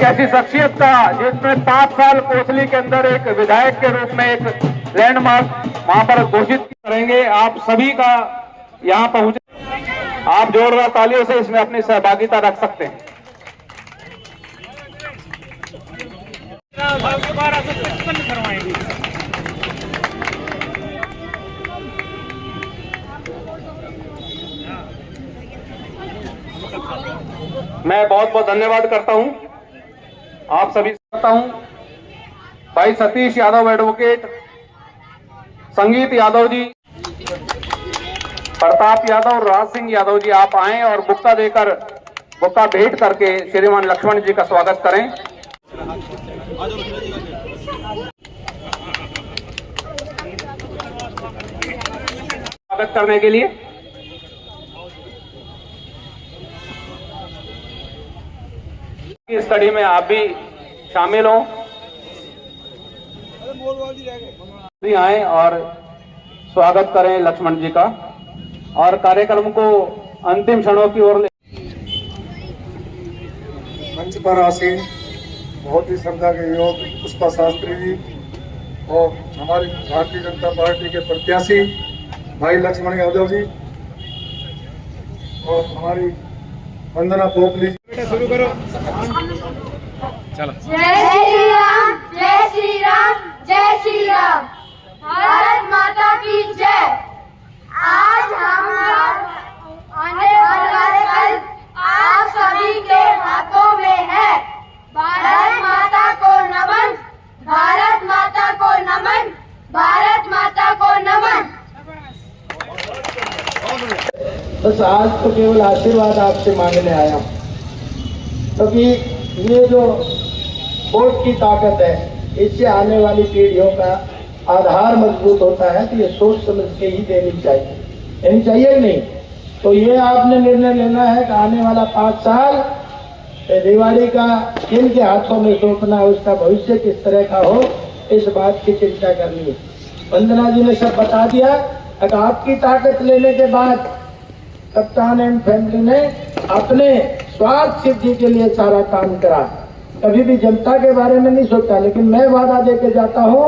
ऐसी शख्सियत का जिसने 5 साल कोसली के अंदर एक विधायक के रूप में एक लैंडमार्क वहां पर घोषित करेंगे। आप सभी का यहाँ पहुंचे, आप जोरदार तालियों से इसमें अपनी सहभागिता रख सकते हैं। मैं बहुत बहुत धन्यवाद करता हूं आप सभी करता हूं। भाई सतीश यादव एडवोकेट, संगीत यादव जी, प्रताप यादव, राज सिंह यादव जी, आप आएं और बुक्का देकर, बुक्का भेंट करके श्रीमान लक्ष्मण जी का स्वागत करें। स्वागत करने के लिए इस कड़ी में आप भी शामिल हो, भी आए और स्वागत करें लक्ष्मण जी का और कार्यक्रम को अंतिम क्षणों की ओर ले। मंच पर आसीन बहुत ही श्रद्धा के योग पुष्पा शास्त्री जी और हमारी भारतीय जनता पार्टी के प्रत्याशी भाई लक्ष्मण यादव जी और हमारी वंदना पोपली। शुरू करो। चलो। जय श्री राम, जय श्री राम, जय श्री राम। भारत माता की जय। आज हम आने वाले कल आप सभी के हाथों में है। भारत माता को नमन, भारत माता को नमन, भारत माता को नमन। बस आज तो केवल आशीर्वाद आपसे मांगने आया हूँ, क्योंकि ये जो वोट की ताकत है, इससे आने वाली पीढ़ियों का आधार मजबूत होता है। तो ये सोच समझ के ही देनी चाहिए कि नहीं। तो ये आपने निर्णय लेना है कि आने वाला 5 साल रेवाड़ी का जिनके हाथों में सौंपना है, उसका भविष्य किस तरह का हो, इस बात की चिंता करनी है। वंदना जी ने सब बता दिया। अगर आपकी ताकत लेने के बाद कप्तान एंड फैमिली ने अपने स्वार्थ सिद्धि के लिए सारा काम करा, कभी भी जनता के बारे में नहीं सोचा। लेकिन मैं वादा देके जाता हूँ,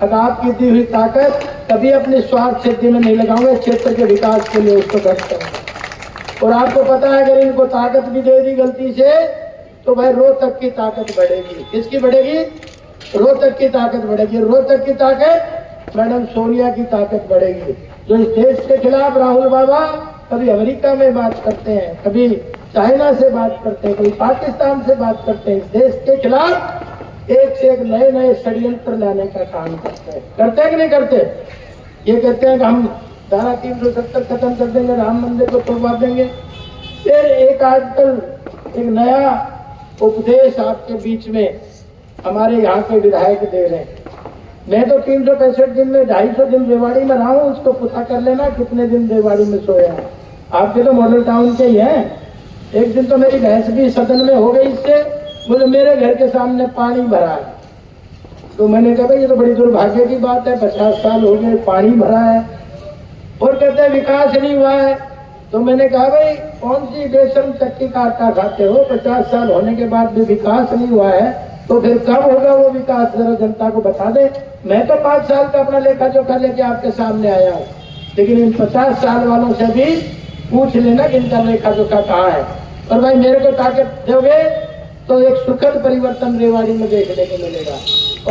अगर आपकी दी हुई ताकत कभी अपनी स्वार्थ सिद्धि में नहीं लगाऊंगा, क्षेत्र के विकास के लिए उसको खर्च करूंगा। और आपको पता है, अगर इनको ताकत भी दे दी गलती से तो भाई रोहतक की ताकत बढ़ेगी। किसकी बढ़ेगी? रोहतक की ताकत बढ़ेगी। रोहतक की ताकत मैडम सोनिया की ताकत बढ़ेगी, जो इस देश के खिलाफ राहुल बाबा कभी अमेरिका में बात करते हैं, कभी चाइना से बात करते हैं, कभी पाकिस्तान से बात करते हैं। इस देश के खिलाफ एक से एक नए नए षड्यंत्र लाने का काम करते हैं कि नहीं करते? ये कहते हैं कि हम धारा 370 खत्म कर देंगे, राम मंदिर को तोड़वा देंगे। फिर एक आजकल एक नया उपदेश आपके बीच में हमारे यहाँ के विधायक दे रहे हैं। मैं तो 365 दिन में 250 दिन रेवाड़ी में रहा हूँ, उसको पता कर लेना कितने दिन रेवाड़ी में सोया है। आपके तो मॉडल टाउन के ही हैं। एक दिन तो मेरी भैंस भी सदन में हो गई इससे, बोले मेरे घर के सामने पानी भरा है। तो मैंने कहा भाई ये तो बड़ी दुर्भाग्य की बात है, 50 साल हो गए पानी भरा है। और कहते हैं विकास नहीं हुआ है। तो मैंने कहा भाई कौन सी बेशर्म चक्की का आटा खाते हो, 50 साल होने के बाद भी विकास नहीं हुआ है, तो फिर कब होगा वो विकास, जरा जनता को बता दे। मैं तो 5 साल का अपना लेखा जोखा लेके आपके सामने आया हूँ, लेकिन इन 50 साल वालों से भी पूछ लेना कि इनका लेखा जोखा कहाँ है। और भाई मेरे को ताकत दोगे तो एक सुखद परिवर्तन रेवाड़ी में देखने को मिलेगा।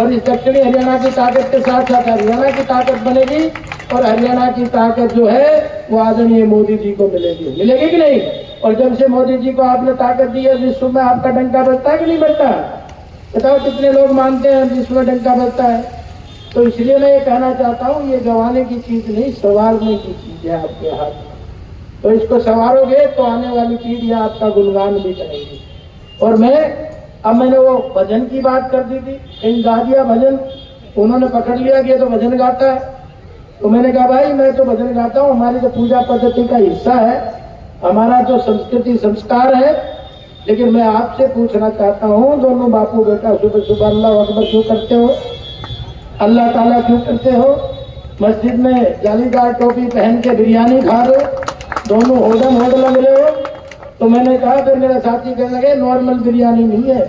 और इस दक्षिणी हरियाणा की ताकत के साथ साथ हरियाणा की ताकत बनेगी, और हरियाणा की ताकत जो है वो आदरणीय मोदी जी को मिलेगी कि नहीं? और जब से मोदी जी को आपने ताकत दी है, विश्व में आपका डंका बजता है कि नहीं बजता? बताओ कितने लोग मानते हैं विश्व में डंका बजता है? तो इसलिए मैं ये कहना चाहता हूँ, ये गंवाने की चीज नहीं, संवारने की चीज है आपके हाथ। तो इसको संवारोगे तो आने वाली पीढ़ियां आपका गुणगान भी करेंगी। और मैंने वो भजन की बात कर दी थी, कहीं गा दिया भजन, उन्होंने पकड़ लिया कि ये तो भजन गाता है। तो मैंने कहा भाई मैं तो भजन गाता हूँ, हमारी तो पूजा पद्धति का हिस्सा है, हमारा जो संस्कृति संस्कार है। लेकिन मैं आपसे पूछना चाहता हूँ, दोनों बापू बेटा सुबह सुबह अल्लाह अकबर क्यों करते हो, अल्लाह ताला क्यों करते हो? मस्जिद में जालीदार टोपी पहन के बिरयानी खा रहे हो, दोनों होड लग रहे हो। तो मैंने कहा, फिर मेरा साथी कहने लगे नॉर्मल बिरयानी नहीं है,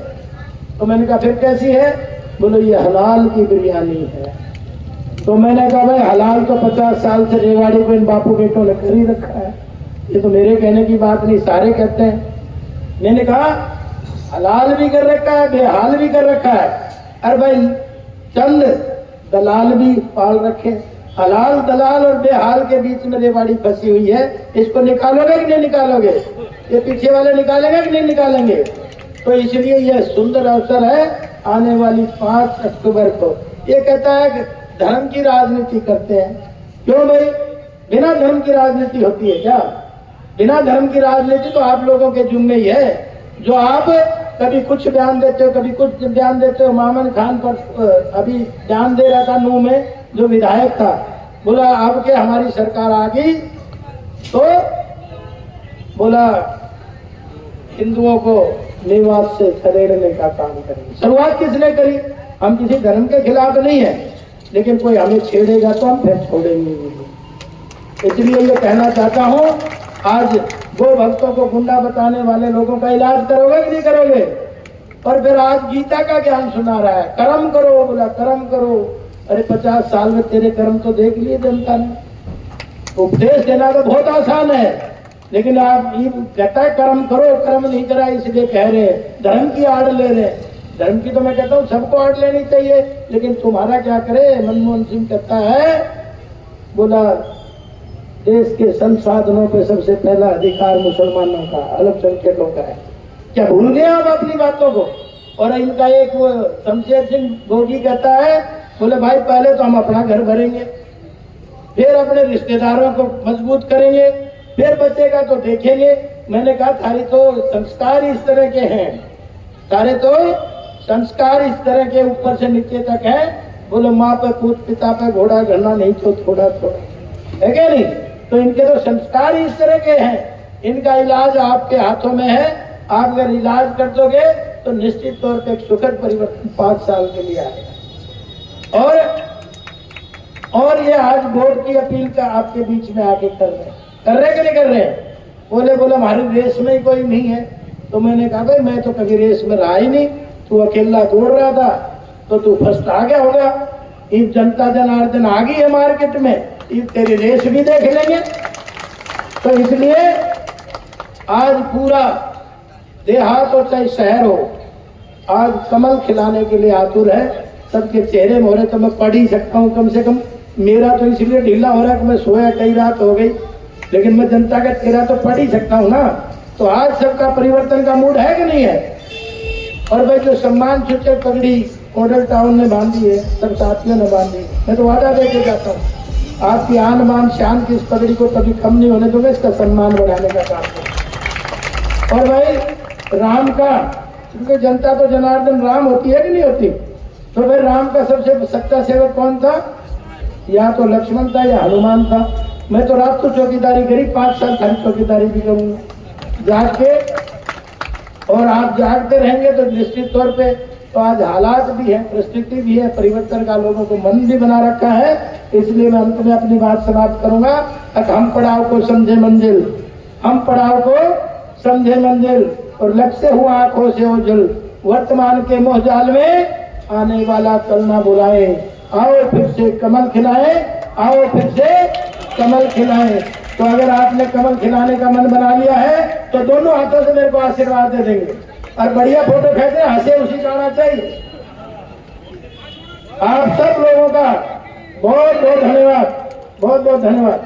तो मैंने कहा फिर कैसी है? बोलो ये हलाल की बिरयानी है। तो मैंने कहा भाई हलाल तो 50 साल से रेवाड़ी को इन बापू बेटों ने कर ही रखा है, ये तो मेरे कहने की बात नहीं, सारे कहते हैं। मैंने कहा हलाल भी कर रखा है, बेहाल भी कर रखा है। अरे भाई चंद दलाल भी पाल रखे, हलाल दलाल और बेहाल के बीच में रेवाड़ी फंसी हुई है, इसको निकालोगे कि नहीं निकालोगे? ये पीछे वाले निकालेंगे कि नहीं निकालेंगे? तो इसलिए यह सुंदर अवसर है आने वाली 5 अक्टूबर को। ये कहता है कि धर्म की राजनीति करते हैं, क्यों भाई? बिना धर्म की राजनीति होती है क्या? बिना धर्म की राजनीति तो आप लोगों के जुम्मे ही है, जो आप कभी कुछ बयान देते हो, कभी कुछ बयान देते हो। मामन खान पर अभी बयान दे रहा था नूह में, जो विधायक था, बोला अब के हमारी सरकार आ गई तो बोला हिंदुओं को निवास से खदेड़ने का काम करेंगे। शुरुआत किसने करी? हम किसी धर्म के खिलाफ नहीं है, लेकिन कोई हमें छेड़ेगा तो हम फिर छोड़ेंगे नहीं। इसलिए ये कहना चाहता हूँ, आज गो भक्तों को गुंडा बताने वाले लोगों का इलाज करोगे कि नहीं करोगे? और फिर आज गीता का ज्ञान सुना रहा है, कर्म करो, बोला कर्म करो। अरे 50 साल में तेरे कर्म तो देख लिए जनता ने। उपदेश देना तो बहुत आसान है, लेकिन आप ये कहता है कर्म करो, कर्म नहीं करा इसलिए कह रहे हैं, धर्म की आड़ ले रहे हैं। धर्म की तो मैं कहता हूँ सबको आड़ लेनी चाहिए, लेकिन तुम्हारा क्या करे? मनमोहन सिंह कहता है, बोला देश के संसाधनों पे सबसे पहला अधिकार मुसलमानों का, अल्पसंख्यकों का है। क्या भूल गए आप अपनी बातों को? और इनका एक वो शमशेर सिंह गोगी कहता है, बोले भाई पहले तो हम अपना घर भरेंगे, फिर अपने रिश्तेदारों को मजबूत करेंगे, फिर बचेगा तो देखेंगे। मैंने कहा थारी तो संस्कार इस तरह के हैं, सारे तो संस्कार इस तरह के ऊपर से नीचे तक है। बोले माँ पे पूत, पिता पे घोड़ा, घरना नहीं तो थोड़ा थोड़ा, है क्या नहीं? तो इनके तो संस्कार इस तरह के हैं। इनका इलाज आपके हाथों में है। आप अगर इलाज कर दोगे तो निश्चित तौर पे एक सुखद परिवर्तन 5 साल के लिए आएगा। और ये आज वोट की अपील का आपके बीच में आके कर रहे कि नहीं कर रहे? बोले हमारी रेस में ही कोई नहीं है। तो मैंने कहा भाई मैं तो कभी रेस में रहा ही नहीं, तू अकेला दौड़ रहा था तो तू फर्स्ट आ गया होगा। इस जनता जनार्दन आ गई है मार्केट में, इस तेरी रेस भी देख लेंगे। तो इसलिए आज पूरा देहात हो चाहे शहर हो, आज कमल खिलाने के लिए आतुर है। सबके चेहरे मोहरे तो मैं पढ़ ही सकता हूँ, कम से कम मेरा तो इसलिए ढीला हो रहा है कि मैं सोया कई रात हो गई, लेकिन मैं जनता का चेहरा तो पढ़ ही सकता हूँ ना। तो आज सबका परिवर्तन का मूड है कि नहीं है? और भाई जो सम्मान सूचक पगड़ी मॉडल टाउन ने बांधी है, सब साथियों ने बांधी, मैं तो वादा देके जाता हूँ आपकी आन मान शान की इस पगड़ी को कभी कम नहीं होने दूंगा, इसका सम्मान बढ़ाने का काम करूँ। और भाई राम का, क्योंकि जनता तो जनार्दन राम होती है कि नहीं होती? तो भाई राम का सबसे सच्चा सेवक कौन था? या तो लक्ष्मण था या हनुमान था। मैं तो रात को चौकीदारी करी, 5 साल खाली चौकीदारी भी करूंगा जाग के। और आप जागते रहेंगे तो निश्चित तौर पे तो आज हालात भी है, परिस्थिति भी है, परिवर्तन का लोगों को मन भी बना रखा है। इसलिए मैं अंत में अपनी बात समाप्त करूंगा। हम पड़ाव को समझे मंजिल, हम पड़ाव को समझे मंजिल, और लक्ष्य हुआ आंखों से ओझल। वर्तमान के मोहजाल में आने वाला कल ना बुलाए, आओ फिर से कमल खिलाए, आओ फिर से कमल खिलाए। तो अगर आपने कमल खिलाने का मन बना लिया है तो दोनों हाथों से मेरे को आशीर्वाद दे देंगे और बढ़िया फोटो खींचे, हंसे उसी का आना चाहिए। आप सब लोगों का बहुत बहुत धन्यवाद, बहुत बहुत धन्यवाद।